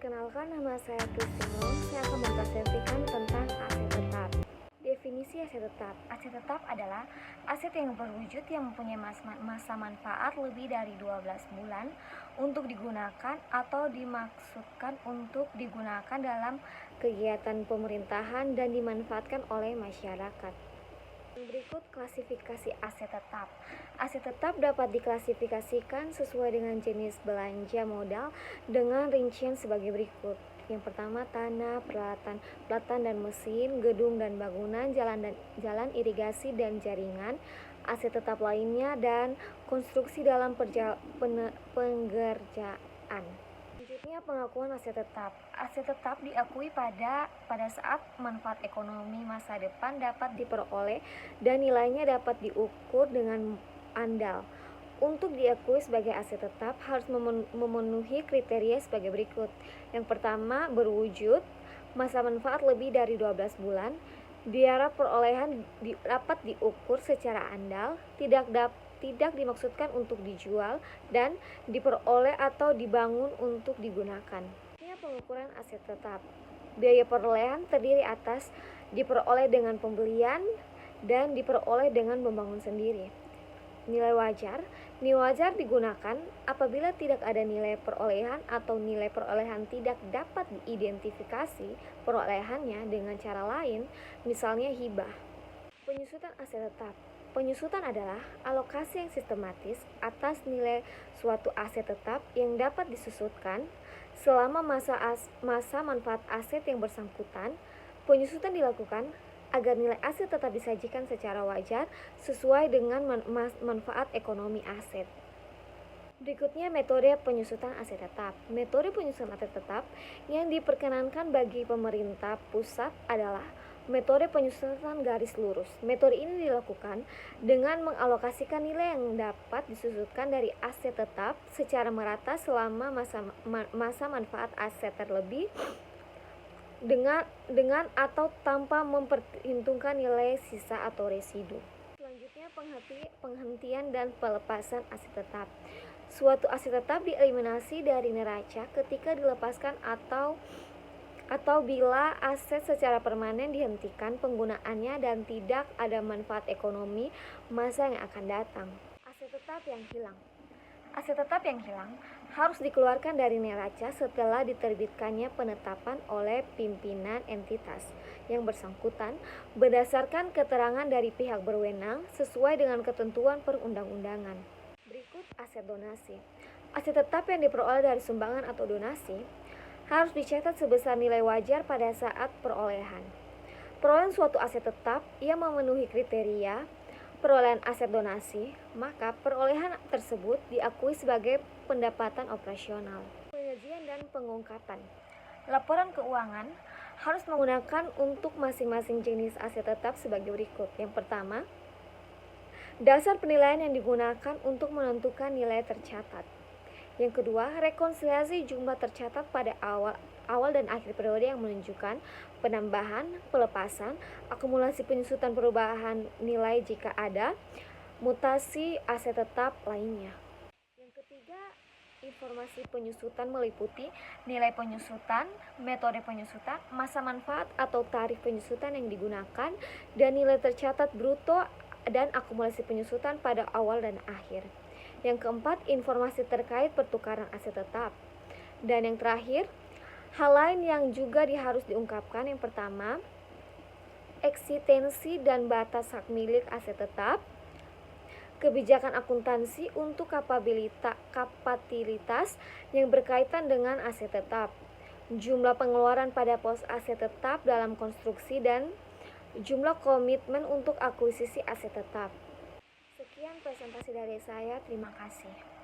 Perkenalkan, nama saya Kristina. Saya akan mempresentasikan tentang aset tetap. Definisi aset tetap. Aset tetap adalah aset yang berwujud yang mempunyai masa manfaat lebih dari 12 bulan untuk digunakan atau dimaksudkan untuk digunakan dalam kegiatan pemerintahan dan dimanfaatkan oleh masyarakat. Berikut klasifikasi aset tetap. Aset tetap dapat diklasifikasikan sesuai dengan jenis belanja modal dengan rincian sebagai berikut. Yang pertama, tanah, peralatan dan mesin, gedung dan bangunan, jalan irigasi dan jaringan, aset tetap lainnya, dan konstruksi dalam pengerjaan. Selanjutnya, pengakuan aset tetap. Aset tetap diakui pada saat manfaat ekonomi masa depan dapat diperoleh dan nilainya dapat diukur dengan andal. Untuk diakui sebagai aset tetap harus memenuhi kriteria sebagai berikut. Yang pertama, berwujud, masa manfaat lebih dari 12 bulan, biaya perolehan dapat diukur secara andal, tidak dimaksudkan untuk dijual dan diperoleh atau dibangun untuk digunakan. Ini pengukuran aset tetap. Biaya perolehan terdiri atas diperoleh dengan pembelian dan diperoleh dengan membangun sendiri. Nilai wajar digunakan apabila tidak ada nilai perolehan atau nilai perolehan tidak dapat diidentifikasi perolehannya dengan cara lain, misalnya hibah. Penyusutan aset tetap. Penyusutan adalah alokasi yang sistematis atas nilai suatu aset tetap yang dapat disusutkan selama masa manfaat aset yang bersangkutan. Penyusutan dilakukan agar nilai aset tetap disajikan secara wajar sesuai dengan manfaat ekonomi aset. Berikutnya, metode penyusutan aset tetap. Metode penyusutan aset tetap yang diperkenankan bagi pemerintah pusat adalah metode penyusutan garis lurus. Metode ini dilakukan dengan mengalokasikan nilai yang dapat disusutkan dari aset tetap secara merata selama masa manfaat aset terlebih dengan atau tanpa memperhitungkan nilai sisa atau residu. Selanjutnya, penghentian dan pelepasan aset tetap. Suatu aset tetap dieliminasi dari neraca ketika dilepaskan atau bila aset secara permanen dihentikan penggunaannya dan tidak ada manfaat ekonomi masa yang akan datang. Aset tetap yang hilang. Aset tetap yang hilang harus dikeluarkan dari neraca setelah diterbitkannya penetapan oleh pimpinan entitas yang bersangkutan berdasarkan keterangan dari pihak berwenang sesuai dengan ketentuan perundang-undangan. Berikut aset donasi. Aset tetap yang diperoleh dari sumbangan atau donasi harus dicatat sebesar nilai wajar pada saat perolehan. Perolehan suatu aset tetap yang memenuhi kriteria perolehan aset donasi, maka perolehan tersebut diakui sebagai pendapatan operasional. Penyajian dan pengungkapan. Laporan keuangan harus menggunakan untuk masing-masing jenis aset tetap sebagai berikut. Yang pertama, dasar penilaian yang digunakan untuk menentukan nilai tercatat. Yang kedua, rekonsiliasi jumlah tercatat pada awal dan akhir periode yang menunjukkan penambahan, pelepasan, akumulasi penyusutan perubahan nilai jika ada, mutasi aset tetap lainnya. Yang ketiga, informasi penyusutan meliputi nilai penyusutan, metode penyusutan, masa manfaat atau tarif penyusutan yang digunakan, dan nilai tercatat bruto dan akumulasi penyusutan pada awal dan akhir. Yang keempat, informasi terkait pertukaran aset tetap. Dan yang terakhir, hal lain yang juga harus diungkapkan. Yang pertama, eksistensi dan batas hak milik aset tetap, kebijakan akuntansi untuk kapabilitas yang berkaitan dengan aset tetap, jumlah pengeluaran pada pos aset tetap dalam konstruksi, dan jumlah komitmen untuk akuisisi aset tetap. Sekian presentasi dari saya, terima kasih.